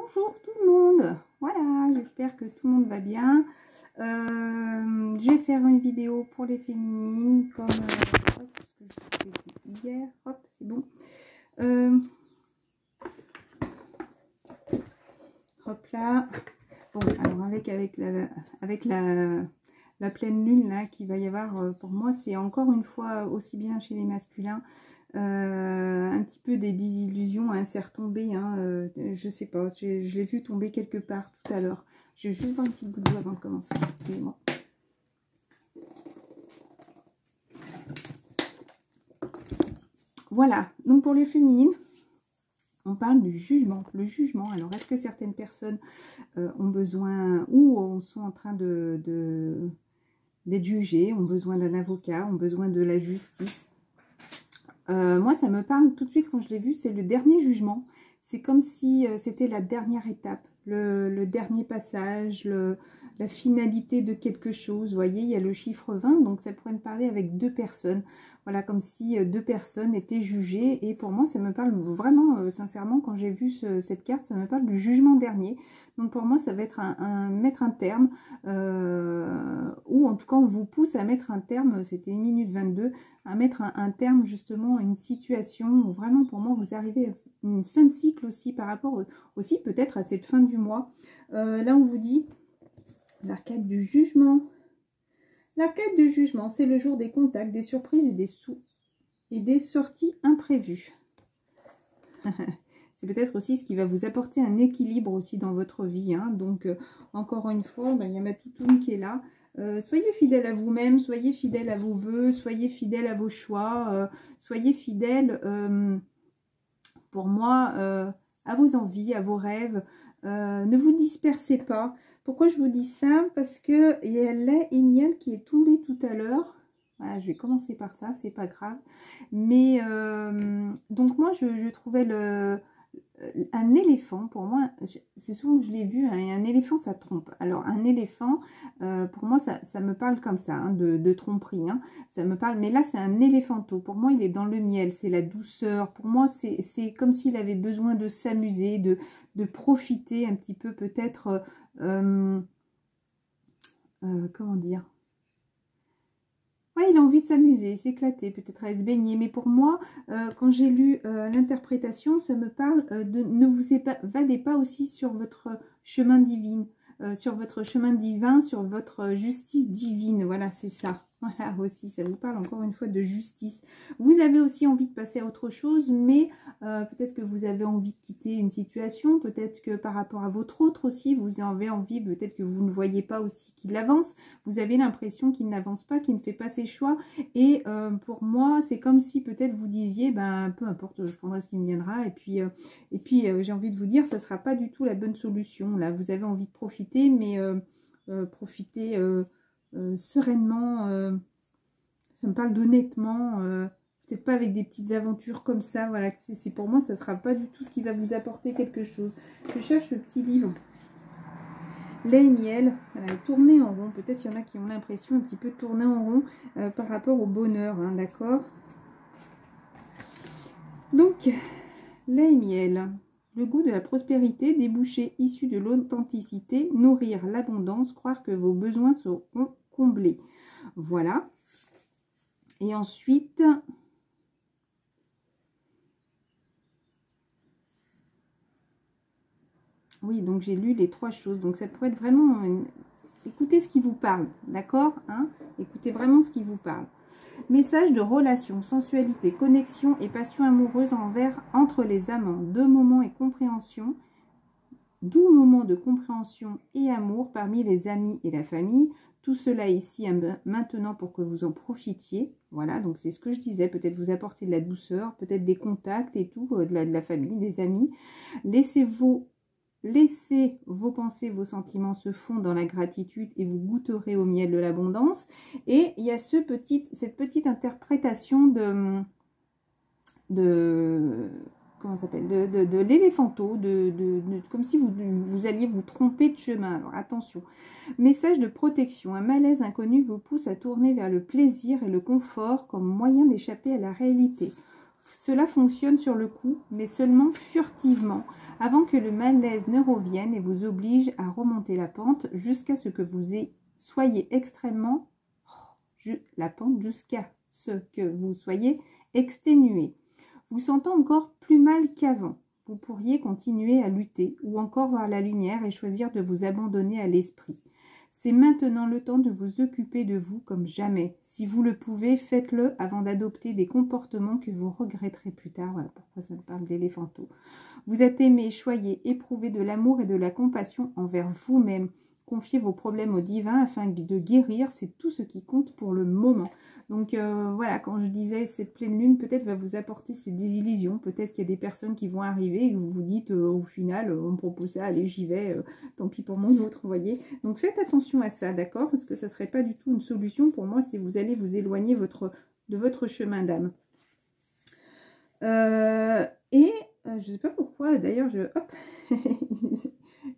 Bonjour tout le monde. Voilà, j'espère que tout le monde va bien. Je vais faire une vidéo pour les féminines comme ce que je faisais hier. Hop, c'est bon. Hop là. Bon, alors avec la pleine lune là qu'il va y avoir pour moi, c'est encore une fois aussi bien chez les masculins. Un petit peu des désillusions, un cerf tombé, hein, je sais pas, je l'ai vu tomber quelque part tout à l'heure. Je vais juste voir une petite goutte d'eau avant de commencer, excusez-moi. Voilà, donc pour les féminines, on parle du jugement. Le jugement, alors est-ce que certaines personnes ont besoin ou sont en train d'être jugées, ont besoin d'un avocat, ont besoin de la justice? Moi, ça me parle tout de suite quand je l'ai vu, c'est le dernier jugement. C'est comme si c'était la dernière étape, le dernier passage, la finalité de quelque chose. Vous voyez, il y a le chiffre 20, donc ça pourrait me parler avec deux personnes. Voilà, comme si deux personnes étaient jugées. Et pour moi, ça me parle vraiment, sincèrement, quand j'ai vu cette carte, ça me parle du jugement dernier. Donc pour moi, ça va être mettre un terme, ou en tout cas, on vous pousse à mettre un terme, c'était 1 minute 22, à mettre un terme justement à une situation où vraiment pour moi, vous arrivez à une fin de cycle aussi par rapport aussi peut-être à cette fin du mois. Là, on vous dit l'arcade du jugement. L'arcade du jugement, c'est le jour des contacts, des surprises et des sorties imprévues. C'est peut-être aussi ce qui va vous apporter un équilibre aussi dans votre vie. Hein. Donc, encore une fois, ben, il y a ma toutoune qui est là. Soyez fidèle à vous-même, soyez fidèle à vos vœux, soyez fidèle à vos choix, soyez fidèle, pour moi, à vos envies, à vos rêves. Ne vous dispersez pas. Pourquoi je vous dis ça? Parce que il y a l'Emiel qui est tombé tout à l'heure. Voilà, je vais commencer par ça, c'est pas grave. Mais donc moi, je trouvais un éléphant, pour moi, c'est souvent que je l'ai vu, hein, un éléphant, ça trompe. Alors, un éléphant, pour moi, ça me parle comme ça, hein, de tromperie. Hein, ça me parle, mais là, c'est un éléphanteau. Pour moi, il est dans le miel, c'est la douceur. Pour moi, c'est comme s'il avait besoin de s'amuser, de profiter un petit peu, peut-être, comment dire? Ouais, il a envie de s'amuser, s'éclater, peut-être à se baigner. Mais pour moi, quand j'ai lu l'interprétation, ça me parle de ne vous évadez pas aussi sur votre chemin divin, sur votre chemin divin, sur votre justice divine. Voilà, c'est ça. Voilà aussi, ça vous parle encore une fois de justice. Vous avez aussi envie de passer à autre chose, mais peut-être que vous avez envie de quitter une situation, peut-être que par rapport à votre autre aussi, vous avez envie, peut-être que vous ne voyez pas aussi qu'il avance, vous avez l'impression qu'il n'avance pas, qu'il ne fait pas ses choix, et pour moi, c'est comme si peut-être vous disiez, ben peu importe, je prendrai ce qui me viendra, et puis j'ai envie de vous dire, ça ne sera pas du tout la bonne solution, là, vous avez envie de profiter, mais profiter sereinement, ça me parle d'honnêtement, peut-être pas avec des petites aventures comme ça, voilà, c'est pour moi, ça ne sera pas du tout ce qui va vous apporter quelque chose. Je cherche le petit livre. Lait et miel, voilà, tourner en rond, peut-être il y en a qui ont l'impression un petit peu de tourner en rond par rapport au bonheur, hein, d'accord? Donc, lait et miel. Le goût de la prospérité, débouché issu de l'authenticité, nourrir l'abondance, croire que vos besoins seront comblés. Voilà. Et ensuite, oui, donc j'ai lu les trois choses. Donc ça pourrait être vraiment... Écoutez ce qui vous parle, d'accord, hein? Écoutez vraiment ce qui vous parle. Message de relation, sensualité, connexion et passion amoureuse entre les amants. Deux moments et compréhension. Doux moments de compréhension et amour parmi les amis et la famille. Tout cela ici maintenant pour que vous en profitiez. Voilà, donc c'est ce que je disais. Peut-être vous apporter de la douceur, peut-être des contacts et tout, de la famille, des amis. Laissez vos pensées, vos sentiments se fondre dans la gratitude et vous goûterez au miel de l'abondance. Et il y a cette petite interprétation comment ça s'appelle, de l'éléphanteau, comme si vous alliez vous tromper de chemin. Alors attention, message de protection, un malaise inconnu vous pousse à tourner vers le plaisir et le confort comme moyen d'échapper à la réalité. Cela fonctionne sur le coup, mais seulement furtivement. avant que le malaise ne revienne et vous oblige à remonter la pente jusqu'à ce que vous soyez extrêmement... la pente jusqu'à ce que vous soyez exténué. Vous sentez encore plus mal qu'avant. Vous pourriez continuer à lutter ou encore voir la lumière et choisir de vous abandonner à l'esprit. C'est maintenant le temps de vous occuper de vous comme jamais. Si vous le pouvez, faites-le avant d'adopter des comportements que vous regretterez plus tard. Voilà pourquoi ça me parle d'éléphanto. Vous êtes aimé, choyé, éprouvé de l'amour et de la compassion envers vous-même. Confiez vos problèmes au divin afin de guérir, c'est tout ce qui compte pour le moment. Donc voilà, quand je disais cette pleine lune, peut-être va vous apporter ces désillusions. Peut-être qu'il y a des personnes qui vont arriver et que vous vous dites au final, on me propose ça, allez j'y vais, tant pis pour mon autre, vous voyez. Donc faites attention à ça, d'accord? Parce que ça ne serait pas du tout une solution pour moi si vous allez vous éloigner de votre chemin d'âme. Je ne sais pas pourquoi, d'ailleurs, hop,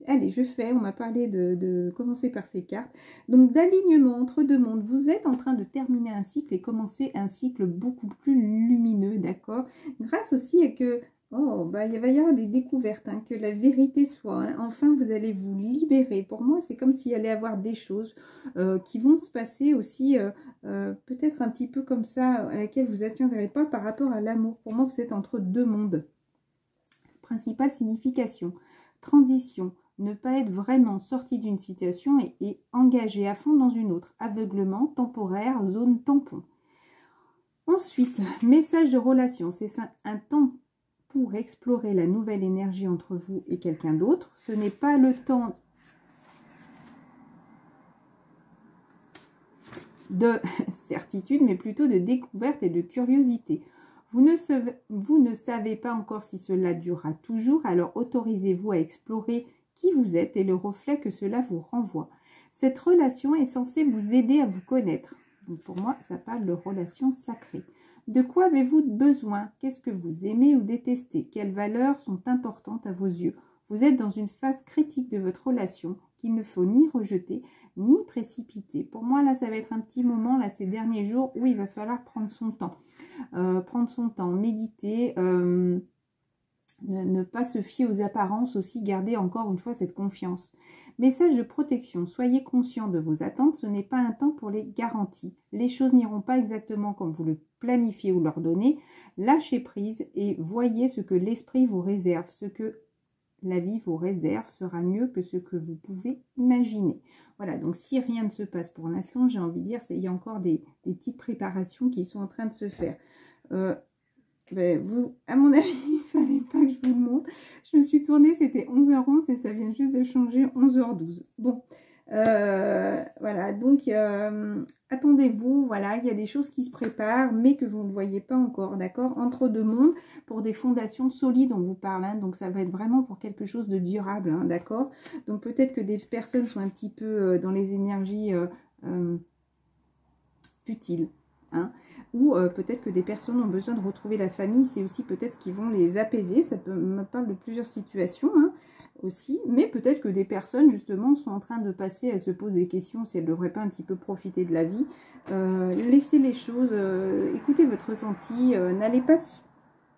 allez, on m'a parlé de commencer par ces cartes. Donc, d'alignement entre deux mondes, vous êtes en train de terminer un cycle et commencer un cycle beaucoup plus lumineux, d'accord? Grâce aussi à que, il va y avoir des découvertes, hein, que la vérité soit, hein, enfin, vous allez vous libérer. Pour moi, c'est comme s'il allait y avoir des choses qui vont se passer aussi, peut-être un petit peu comme ça, à laquelle vous n'attendirez pas par rapport à l'amour. Pour moi, vous êtes entre deux mondes. Principale signification, transition, ne pas être vraiment sorti d'une situation et engagé à fond dans une autre, aveuglement, temporaire, zone tampon. Ensuite, message de relation, c'est un temps pour explorer la nouvelle énergie entre vous et quelqu'un d'autre. Ce n'est pas le temps de certitude, mais plutôt de découverte et de curiosité. Vous ne savez pas encore si cela durera toujours, alors autorisez-vous à explorer qui vous êtes et le reflet que cela vous renvoie. Cette relation est censée vous aider à vous connaître. Donc pour moi, ça parle de relation sacrée. De quoi avez-vous besoin? Qu'est-ce que vous aimez ou détestez? Quelles valeurs sont importantes à vos yeux? Vous êtes dans une phase critique de votre relation qu'il ne faut ni rejeter, ni précipiter. Pour moi, là, ça va être un petit moment, là, ces derniers jours, où il va falloir prendre son temps. Méditer, ne pas se fier aux apparences, aussi garder encore une fois cette confiance. Message de protection, soyez conscient de vos attentes, ce n'est pas un temps pour les garanties. Les choses n'iront pas exactement comme vous le planifiez ou l'ordonnez. Lâchez prise et voyez ce que l'esprit vous réserve, ce que la vie vous réserve sera mieux que ce que vous pouvez imaginer. Voilà, donc si rien ne se passe pour l'instant, j'ai envie de dire, il y a encore des petites préparations qui sont en train de se faire. À mon avis, il ne fallait pas que je vous le montre. Je me suis tournée, c'était 11h11 et ça vient juste de changer 11h12. Bon, voilà, donc attendez-vous, voilà, il y a des choses qui se préparent, mais que vous ne voyez pas encore, d'accord? Entre deux mondes, pour des fondations solides, on vous parle, hein, donc ça va être vraiment pour quelque chose de durable, hein, d'accord? Donc peut-être que des personnes sont un petit peu dans les énergies futiles, hein, ou peut-être que des personnes ont besoin de retrouver la famille, c'est aussi peut-être qu'ils vont les apaiser, ça me parle de plusieurs situations, hein, aussi, mais peut-être que des personnes justement sont en train de passer, elles se posent des questions si elles ne devraient pas un petit peu profiter de la vie. Laissez les choses, écoutez votre ressenti, n'allez pas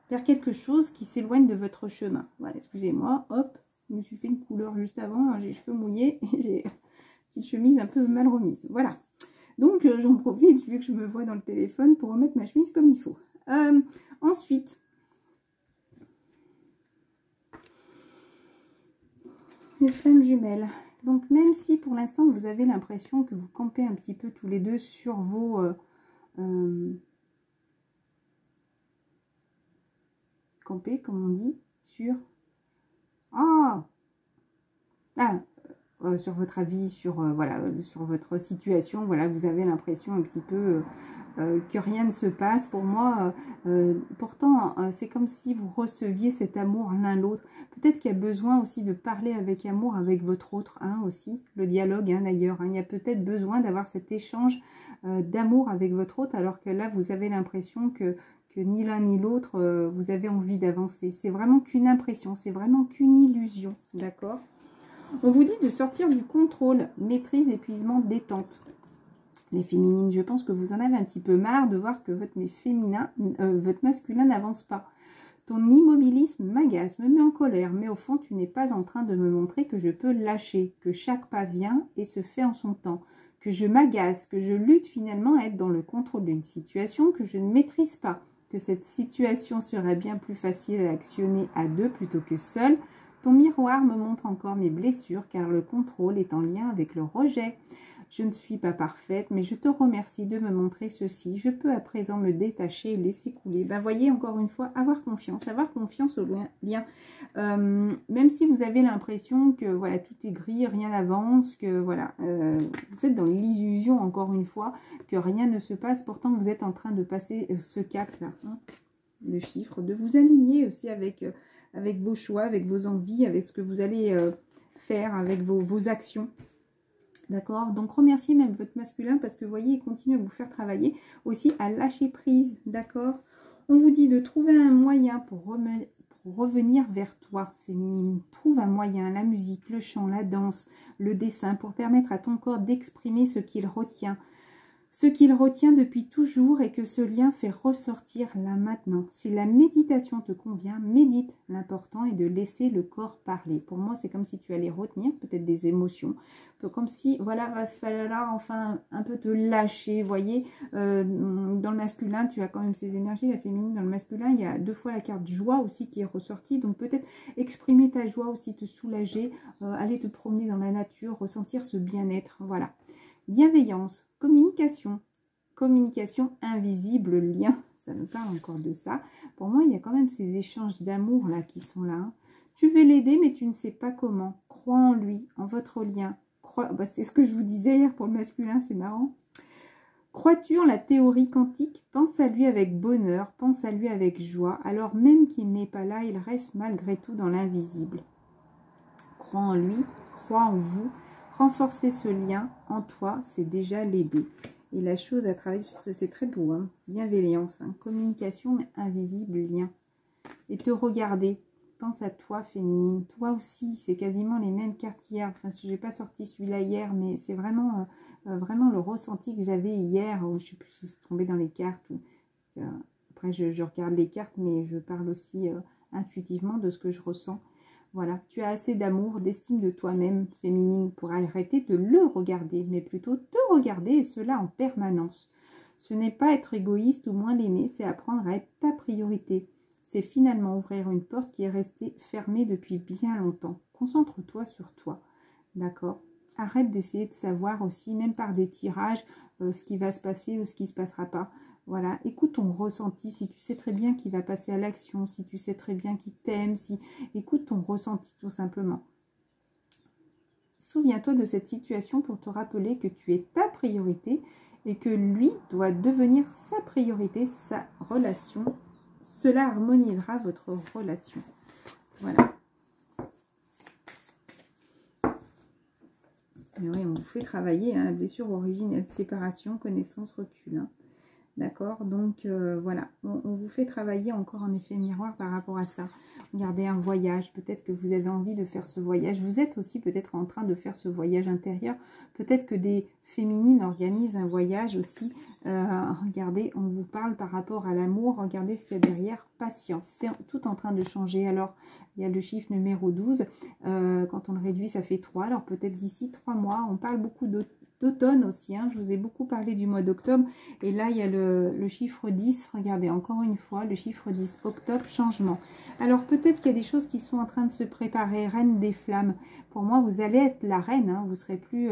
faire quelque chose qui s'éloigne de votre chemin. Voilà, excusez-moi, hop, je me suis fait une couleur juste avant, j'ai les cheveux mouillés et j'ai une petite chemise un peu mal remise. Voilà, donc j'en profite vu que je me vois dans le téléphone pour remettre ma chemise comme il faut. Ensuite, les flammes jumelles. Donc même si pour l'instant vous avez l'impression que vous campez un petit peu tous les deux sur vos camper, comme on dit, sur sur votre avis, sur voilà, sur votre situation, voilà, vous avez l'impression un petit peu que rien ne se passe. Pour moi, pourtant, c'est comme si vous receviez cet amour l'un l'autre. Peut-être qu'il y a besoin aussi de parler avec amour avec votre autre, hein, aussi, le dialogue, hein, d'ailleurs. Hein, il y a peut-être besoin d'avoir cet échange d'amour avec votre autre, alors que là, vous avez l'impression que ni l'un ni l'autre, vous avez envie d'avancer. C'est vraiment qu'une impression, c'est vraiment qu'une illusion, d'accord? On vous dit de sortir du contrôle, maîtrise, épuisement, détente. Les féminines, je pense que vous en avez un petit peu marre de voir que votre masculin n'avance pas. Ton immobilisme m'agace, me met en colère, mais au fond, tu n'es pas en train de me montrer que je peux lâcher, que chaque pas vient et se fait en son temps, que je m'agace, que je lutte finalement à être dans le contrôle d'une situation que je ne maîtrise pas, que cette situation serait bien plus facile à actionner à deux plutôt que seul. Ton miroir me montre encore mes blessures, car le contrôle est en lien avec le rejet. Je ne suis pas parfaite, mais je te remercie de me montrer ceci. Je peux à présent me détacher et laisser couler. Ben, voyez, encore une fois, avoir confiance au lien. Même si vous avez l'impression que voilà, tout est gris, rien n'avance, que voilà, vous êtes dans l'illusion, encore une fois, que rien ne se passe. Pourtant, vous êtes en train de passer ce cap-là, hein, le chiffre, de vous aligner aussi avec vos choix, avec vos envies, avec ce que vous allez faire, avec vos actions. D'accord? Donc, remerciez même votre masculin parce que, vous voyez, il continue à vous faire travailler aussi à lâcher prise. D'accord? On vous dit de trouver un moyen pour revenir vers toi, féminine. Trouve un moyen, la musique, le chant, la danse, le dessin, pour permettre à ton corps d'exprimer ce qu'il retient. Ce qu'il retient depuis toujours et que ce lien fait ressortir là maintenant. Si la méditation te convient, médite. L'important est de laisser le corps parler. Pour moi, c'est comme si tu allais retenir peut-être des émotions. Un peu comme si, voilà, va falloir enfin un peu te lâcher. Vous voyez, dans le masculin, tu as quand même ces énergies. La féminine, dans le masculin, il y a 2 fois la carte joie aussi qui est ressortie. Donc peut-être exprimer ta joie aussi, te soulager, aller te promener dans la nature, ressentir ce bien-être. Voilà. Bienveillance, communication invisible, lien, ça me parle encore de ça. Pour moi, il y a quand même ces échanges d'amour là qui sont là. Hein. Tu veux l'aider, mais tu ne sais pas comment. Crois en lui, en votre lien. Bah, c'est ce que je vous disais hier pour le masculin, c'est marrant. Crois-tu en la théorie quantique? Pense à lui avec bonheur, pense à lui avec joie. Alors même qu'il n'est pas là, il reste malgré tout dans l'invisible. Crois en lui, crois en vous. Renforcer ce lien en toi, c'est déjà l'aider. Et la chose à travailler sur ça, c'est très beau. Hein. Bienveillance, hein. Communication, mais invisible, lien. Et te regarder. Pense à toi, féminine. Toi aussi, c'est quasiment les mêmes cartes qu'hier. Enfin, je n'ai pas sorti celui-là hier, mais c'est vraiment, vraiment le ressenti que j'avais hier. Où je ne sais plus si c'est tombé dans les cartes. Après, je regarde les cartes, mais je parle aussi intuitivement de ce que je ressens. Voilà, tu as assez d'amour, d'estime de toi-même, féminine, pour arrêter de le regarder, mais plutôt te regarder, et cela en permanence. Ce n'est pas être égoïste ou moins l'aimer, c'est apprendre à être ta priorité. C'est finalement ouvrir une porte qui est restée fermée depuis bien longtemps. Concentre-toi sur toi, d'accord? Arrête d'essayer de savoir aussi, même par des tirages, ce qui va se passer ou ce qui ne se passera pas. Voilà, écoute ton ressenti, si tu sais très bien qu'il va passer à l'action, si tu sais très bien qu'il t'aime, écoute ton ressenti tout simplement. Souviens-toi de cette situation pour te rappeler que tu es ta priorité et que lui doit devenir sa priorité, sa relation. Cela harmonisera votre relation. Voilà. Et oui, on vous fait travailler hein, la blessure originelle, séparation, connaissance, recul. Hein. D'accord, donc voilà, on vous fait travailler encore en effet miroir par rapport à ça. Regardez un voyage, peut-être que vous avez envie de faire ce voyage. Vous êtes aussi peut-être en train de faire ce voyage intérieur. Peut-être que des féminines organisent un voyage aussi. Regardez, on vous parle par rapport à l'amour. Regardez ce qu'il y a derrière, patience. C'est tout en train de changer. Alors, il y a le chiffre numéro 12. Quand on le réduit, ça fait 3. Alors peut-être d'ici 3 mois, on parle beaucoup d'automne aussi. Hein. Je vous ai beaucoup parlé du mois d'octobre. Et là, il y a le chiffre 10. Regardez, encore une fois, le chiffre 10. Octobre, changement. Alors, peut-être qu'il y a des choses qui sont en train de se préparer. Reine des flammes. Pour moi, vous allez être la reine. Hein. Vous ne serez plus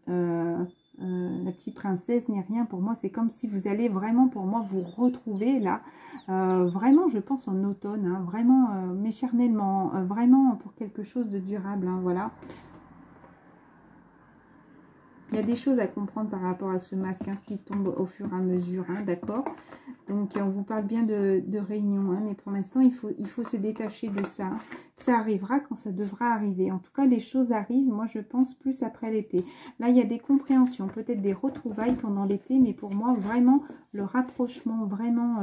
la petite princesse ni rien. Pour moi, c'est comme si vous allez vraiment, pour moi, vous retrouver là. Vraiment, je pense en automne. Hein. Vraiment, mais charnellement. Vraiment pour quelque chose de durable. Hein. Voilà. Il y a des choses à comprendre par rapport à ce masque, hein, ce qui tombe au fur et à mesure, hein, d'accord? Donc, on vous parle bien de réunion, hein, mais pour l'instant, il faut se détacher de ça. Ça arrivera quand ça devra arriver. En tout cas, les choses arrivent, moi, je pense, plus après l'été. Là, il y a des compréhensions, peut-être des retrouvailles pendant l'été, mais pour moi, vraiment, le rapprochement vraiment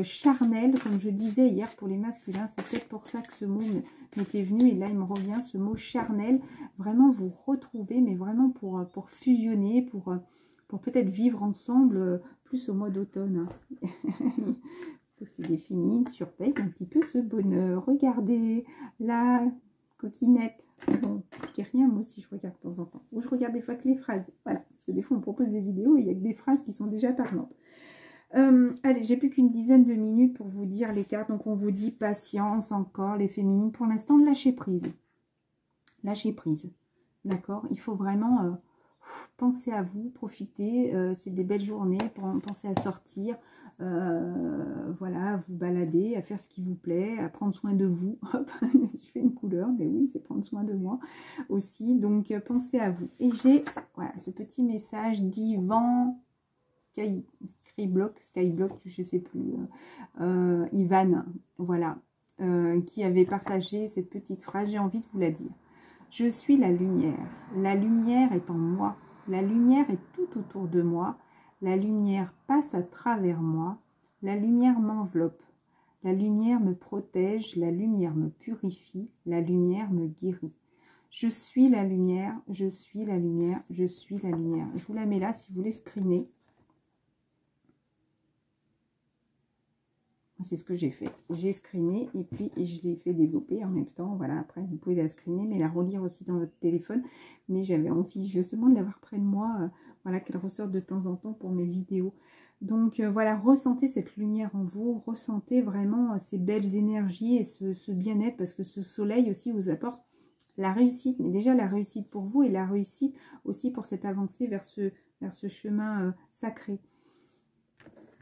charnel, comme je disais hier pour les masculins, c'est peut-être pour ça que ce mot m'était venu, et là, il me revient, ce mot charnel, vraiment vous retrouver, mais vraiment pour fusionner, pour peut-être vivre ensemble plus au mois d'automne. Hein. pour que les féminines surveillent un petit peu ce bonheur. Regardez la coquinette. Bon, je dis rien, moi aussi je regarde de temps en temps. Ou je regarde des fois que les phrases. Voilà, parce que des fois on propose des vidéos et il y a que des phrases qui sont déjà parlantes. Allez, j'ai plus qu'une dizaine de minutes pour vous dire les cartes. Donc on vous dit patience encore, les féminines. Pour l'instant, lâchez prise. Lâchez prise. D'accord? Il faut vraiment penser à vous, profiter. C'est des belles journées. Pensez à sortir. Voilà, à vous balader, à faire ce qui vous plaît, à prendre soin de vous. Hop, je fais une couleur, mais oui, c'est prendre soin de moi aussi. Donc, pensez à vous. Et j'ai, voilà, ce petit message d'Ivan Skyblock, je sais plus, Ivan, voilà, qui avait partagé cette petite phrase. J'ai envie de vous la dire. Je suis la lumière. La lumière est en moi. La lumière est tout autour de moi. La lumière passe à travers moi. La lumière m'enveloppe. La lumière me protège. La lumière me purifie. La lumière me guérit. Je suis la lumière. Je suis la lumière. Je suis la lumière. Je vous la mets là si vous voulez screener. C'est ce que j'ai fait. J'ai screené et puis je l'ai fait développer en même temps. Voilà, après vous pouvez la screener, mais la relire aussi dans votre téléphone. Mais j'avais envie justement de l'avoir près de moi. Voilà, qu'elle ressorte de temps en temps pour mes vidéos. Donc voilà, ressentez cette lumière en vous. Ressentez vraiment ces belles énergies et ce bien-être, parce que ce soleil aussi vous apporte la réussite. Mais déjà la réussite pour vous et la réussite aussi pour cette avancée vers ce chemin sacré.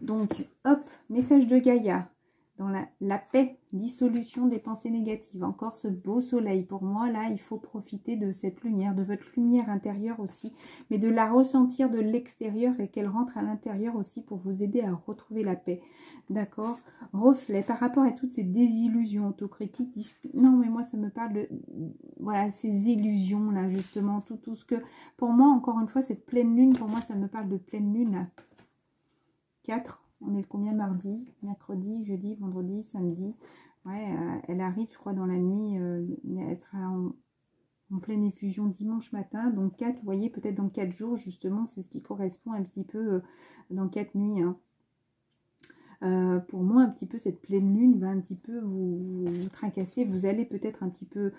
Donc, hop, message de Gaïa, dans la paix, dissolution des pensées négatives. Encore ce beau soleil. Pour moi, là, il faut profiter de cette lumière, de votre lumière intérieure aussi, mais de la ressentir de l'extérieur et qu'elle rentre à l'intérieur aussi pour vous aider à retrouver la paix. D'accord? Reflet, par rapport à toutes ces désillusions autocritiques. Non, mais moi, ça me parle de, voilà, ces illusions-là, justement, tout ce que, pour moi, encore une fois, cette pleine lune, pour moi, ça me parle de pleine lune, là. 4, on est le combien? Mardi, mercredi, jeudi, vendredi, samedi. Ouais, elle arrive, je crois, dans la nuit. Elle sera en pleine effusion dimanche matin. Donc 4, vous voyez, peut-être dans 4 jours, justement, c'est ce qui correspond un petit peu dans 4 nuits. Hein. Pour moi, un petit peu, cette pleine lune va un petit peu vous tracasser. Vous allez peut-être un petit peu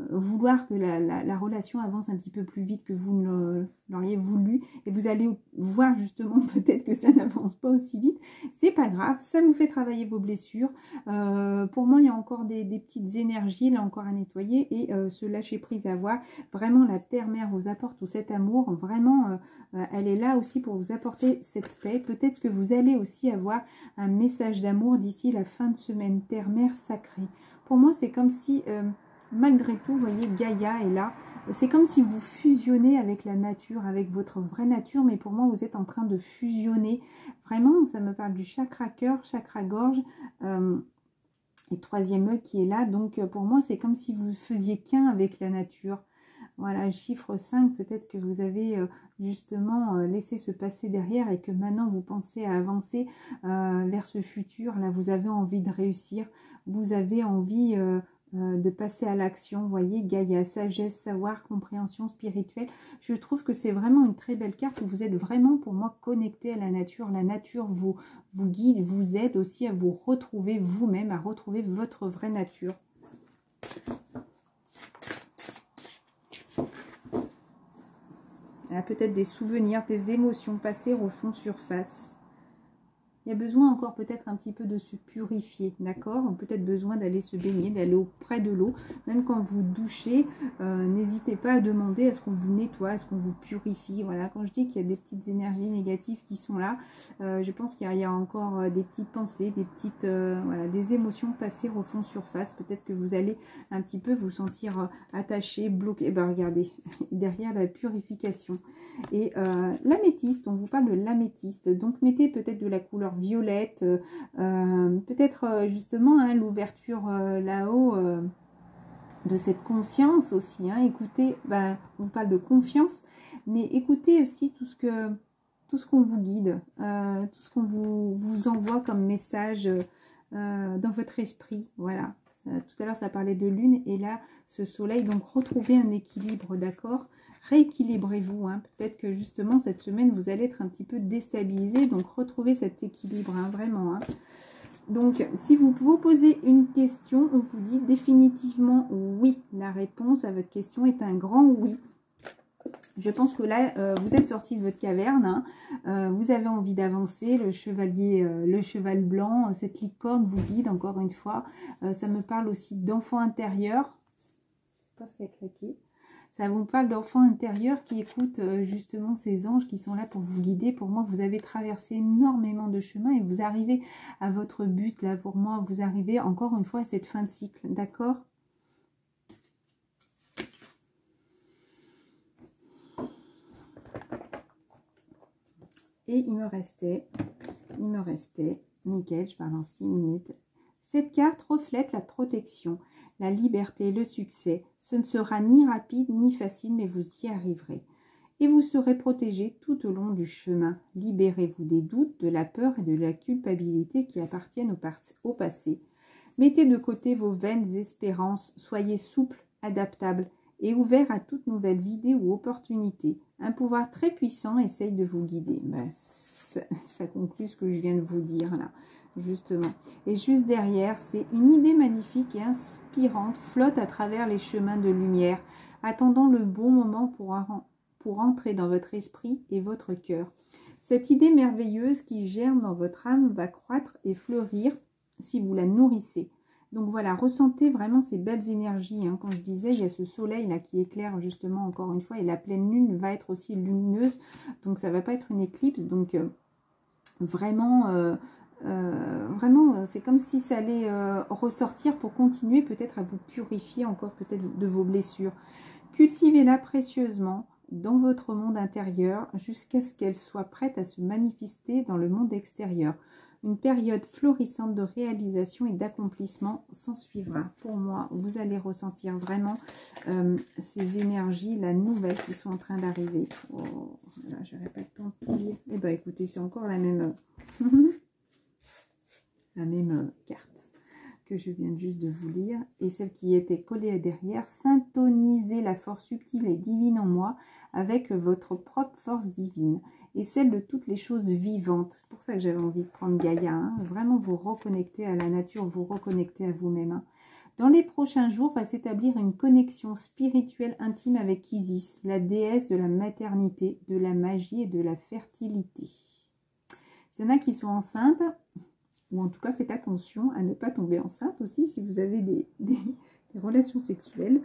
vouloir que la relation avance un petit peu plus vite que vous ne l'auriez voulu. Et vous allez voir justement peut-être que ça n'avance pas aussi vite. C'est pas grave, ça vous fait travailler vos blessures. Pour moi, il y a encore des petites énergies, là encore à nettoyer. Et ce lâcher prise à voir. Vraiment, la terre-mère vous apporte tout cet amour. Vraiment, elle est là aussi pour vous apporter cette paix. Peut-être que vous allez aussi avoir un message d'amour d'ici la fin de semaine. Terre-mère sacrée. Pour moi, c'est comme si, malgré tout, vous voyez, Gaïa est là. C'est comme si vous fusionnez avec la nature, avec votre vraie nature. Mais pour moi, vous êtes en train de fusionner. Vraiment, ça me parle du chakra cœur, chakra gorge. Et troisième œil qui est là. Donc, pour moi, c'est comme si vous faisiez qu'un avec la nature. Voilà, chiffre 5, peut-être que vous avez justement laissé se passer derrière et que maintenant vous pensez à avancer vers ce futur. Là, vous avez envie de réussir, vous avez envie de passer à l'action. Vous voyez, Gaïa, sagesse, savoir, compréhension spirituelle. Je trouve que c'est vraiment une très belle carte où vous êtes vraiment, pour moi, connecté à la nature. La nature vous guide, vous aide aussi à vous retrouver vous-même, à retrouver votre vraie nature. Peut-être des souvenirs, des émotions passées au fond surface. Il y a besoin encore peut-être un petit peu de se purifier, d'accord? Peut-être besoin d'aller se baigner, d'aller auprès de l'eau. Même quand vous douchez, n'hésitez pas à demander à ce qu'on vous nettoie, à ce qu'on vous purifie. Voilà, quand je dis qu'il y a des petites énergies négatives qui sont là, je pense qu'il y a encore des petites pensées, des petites, voilà, des émotions passées au fond surface. Peut-être que vous allez un petit peu vous sentir attaché, bloqué. Ben regardez, derrière la purification. Et l'améthyste, on vous parle de l'améthyste. Donc mettez peut-être de la couleur violette, peut-être justement hein, l'ouverture là-haut de cette conscience aussi. Hein. Écoutez, bah, on parle de confiance, mais écoutez aussi tout ce qu'on vous guide, tout ce qu'on vous envoie comme message dans votre esprit. Voilà. Tout à l'heure, ça parlait de lune et là, ce soleil. Donc, retrouvez un équilibre, d'accord? rééquilibrez-vous. Hein. Peut-être que justement, cette semaine, vous allez être un petit peu déstabilisé. Donc, retrouvez cet équilibre, hein, vraiment. Hein. Donc, si vous vous posez une question, on vous dit définitivement oui. La réponse à votre question est un grand oui. Je pense que là, vous êtes sorti de votre caverne, hein, vous avez envie d'avancer, le cheval blanc, cette licorne vous guide encore une fois. Ça me parle aussi d'enfant intérieur. Je sais pas ce qui a claqué. Ça vous parle d'enfant intérieur qui écoute justement ces anges qui sont là pour vous guider. Pour moi, vous avez traversé énormément de chemins et vous arrivez à votre but. Là, pour moi, vous arrivez encore une fois à cette fin de cycle. D'accord ? Et il me restait, nickel, je parle en 6 minutes. Cette carte reflète la protection, la liberté, le succès. Ce ne sera ni rapide ni facile, mais vous y arriverez. Et vous serez protégé tout au long du chemin. Libérez-vous des doutes, de la peur et de la culpabilité qui appartiennent au passé. Mettez de côté vos vaines espérances, soyez souple, adaptable et ouvert à toutes nouvelles idées ou opportunités. Un pouvoir très puissant essaye de vous guider. Ben, ça conclut ce que je viens de vous dire là, justement. Et juste derrière, c'est une idée magnifique et inspirante, flotte à travers les chemins de lumière, attendant le bon moment pour entrer dans votre esprit et votre cœur. Cette idée merveilleuse qui germe dans votre âme va croître et fleurir si vous la nourrissez. Donc voilà, ressentez vraiment ces belles énergies. Hein. Quand je disais, il y a ce soleil là qui éclaire justement encore une fois. Et la pleine lune va être aussi lumineuse. Donc ça ne va pas être une éclipse. Donc vraiment, c'est comme si ça allait ressortir pour continuer peut-être à vous purifier encore peut-être de vos blessures. Cultivez-la précieusement dans votre monde intérieur jusqu'à ce qu'elle soit prête à se manifester dans le monde extérieur. Une période florissante de réalisation et d'accomplissement s'ensuivra. Pour moi, vous allez ressentir vraiment ces énergies, la nouvelle qui sont en train d'arriver. Oh, là, je n'aurais pas le temps de lire. Eh bien, écoutez, c'est encore la même carte que je viens juste de vous lire. Et celle qui était collée derrière, syntonisez la force subtile et divine en moi avec votre propre force divine et celle de toutes les choses vivantes. C'est pour ça que j'avais envie de prendre Gaïa. Hein. Vraiment vous reconnecter à la nature, vous reconnecter à vous-même. Hein. Dans les prochains jours, va s'établir une connexion spirituelle intime avec Isis, la déesse de la maternité, de la magie et de la fertilité. S'il y en a qui sont enceintes, ou en tout cas faites attention à ne pas tomber enceinte aussi si vous avez des relations sexuelles.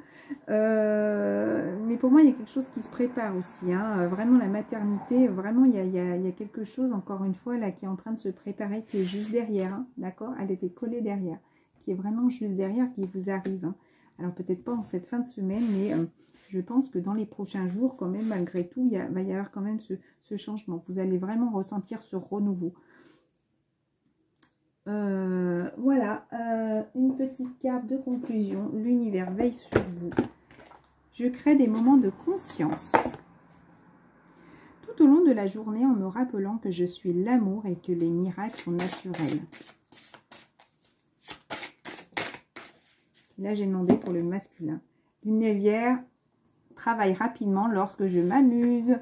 Mais pour moi, il y a quelque chose qui se prépare aussi. Hein. Vraiment, la maternité, vraiment, il y a quelque chose, encore une fois, là, qui est en train de se préparer, qui est juste derrière. Hein. D'accord ? Elle était collée derrière. Qui est vraiment juste derrière, qui vous arrive. Hein. Alors, peut-être pas en cette fin de semaine, mais je pense que dans les prochains jours, quand même, malgré tout, il va y avoir quand même ce changement. Vous allez vraiment ressentir ce renouveau. Voilà, une petite carte de conclusion. L'univers veille sur vous. Je crée des moments de conscience. Tout au long de la journée, en me rappelant que je suis l'amour et que les miracles sont naturels. Là, j'ai demandé pour le masculin. L'univers travaille rapidement lorsque je m'amuse.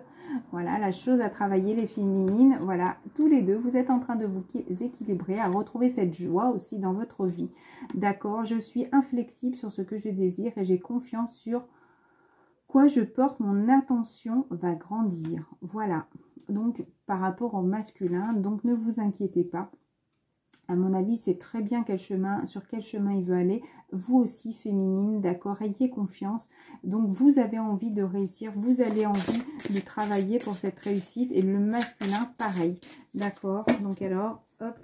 Voilà, la chose à travailler, les féminines. Voilà, tous les deux, vous êtes en train de vous équilibrer, à retrouver cette joie aussi dans votre vie. D'accord, je suis inflexible sur ce que je désire et j'ai confiance sur quoi je porte mon attention va grandir. Voilà, donc par rapport au masculin, donc ne vous inquiétez pas. À mon avis, c'est très bien sur quel chemin il veut aller. Vous aussi, féminine, d'accord, ayez confiance. Donc, vous avez envie de réussir, vous avez envie de travailler pour cette réussite. Et le masculin, pareil, d'accord. Donc, alors, hop.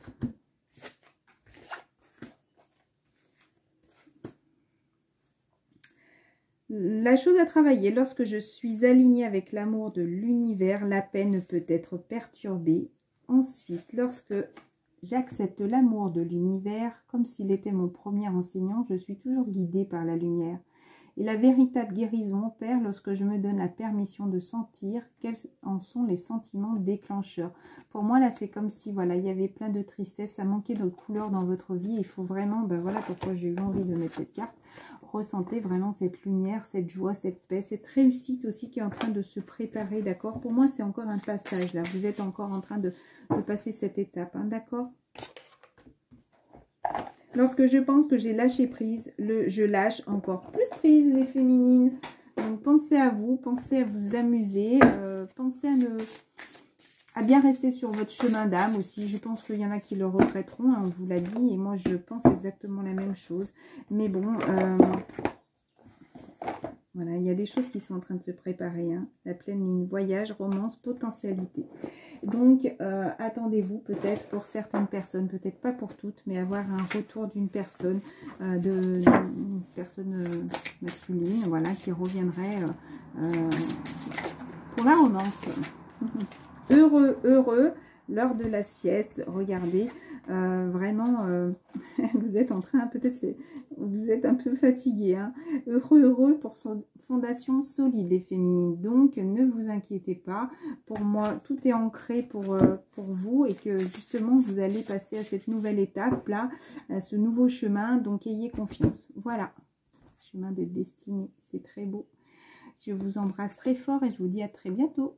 La chose à travailler, lorsque je suis alignée avec l'amour de l'univers, la peine peut être perturbée. Ensuite, lorsque j'accepte l'amour de l'univers comme s'il était mon premier enseignant. Je suis toujours guidée par la lumière. Et la véritable guérison opère lorsque je me donne la permission de sentir quels en sont les sentiments déclencheurs. Pour moi, là, c'est comme si, voilà, il y avait plein de tristesse, ça manquait de couleur dans votre vie. Il faut vraiment, ben voilà pourquoi j'ai eu envie de mettre cette carte, ressentez vraiment cette lumière, cette joie, cette paix, cette réussite aussi qui est en train de se préparer, d'accord? Pour moi, c'est encore un passage, là. Vous êtes encore en train de passer cette étape, hein, d'accord? Lorsque je pense que j'ai lâché prise, je lâche encore plus prise, les féminines. Donc, pensez à vous amuser, pensez à bien rester sur votre chemin d'âme aussi. Je pense qu'il y en a qui le regretteront, hein, on vous l'a dit, et moi je pense exactement la même chose. Mais bon, voilà, il y a des choses qui sont en train de se préparer. Hein. La pleine lune, voyage, romance, potentialité. Donc, attendez-vous peut-être pour certaines personnes, peut-être pas pour toutes, mais avoir un retour d'une personne, d'une personne masculine, voilà, qui reviendrait pour la romance. Heureux, heureux, l'heure de la sieste, regardez, vraiment, vous êtes en train, peut-être, vous êtes un peu fatigué, hein. Heureux, heureux pour son fondation solide, les féminines, donc ne vous inquiétez pas, pour moi, tout est ancré pour vous, et que justement, vous allez passer à cette nouvelle étape, là, à ce nouveau chemin, donc ayez confiance, voilà, chemin de destinée, c'est très beau. Je vous embrasse très fort et je vous dis à très bientôt.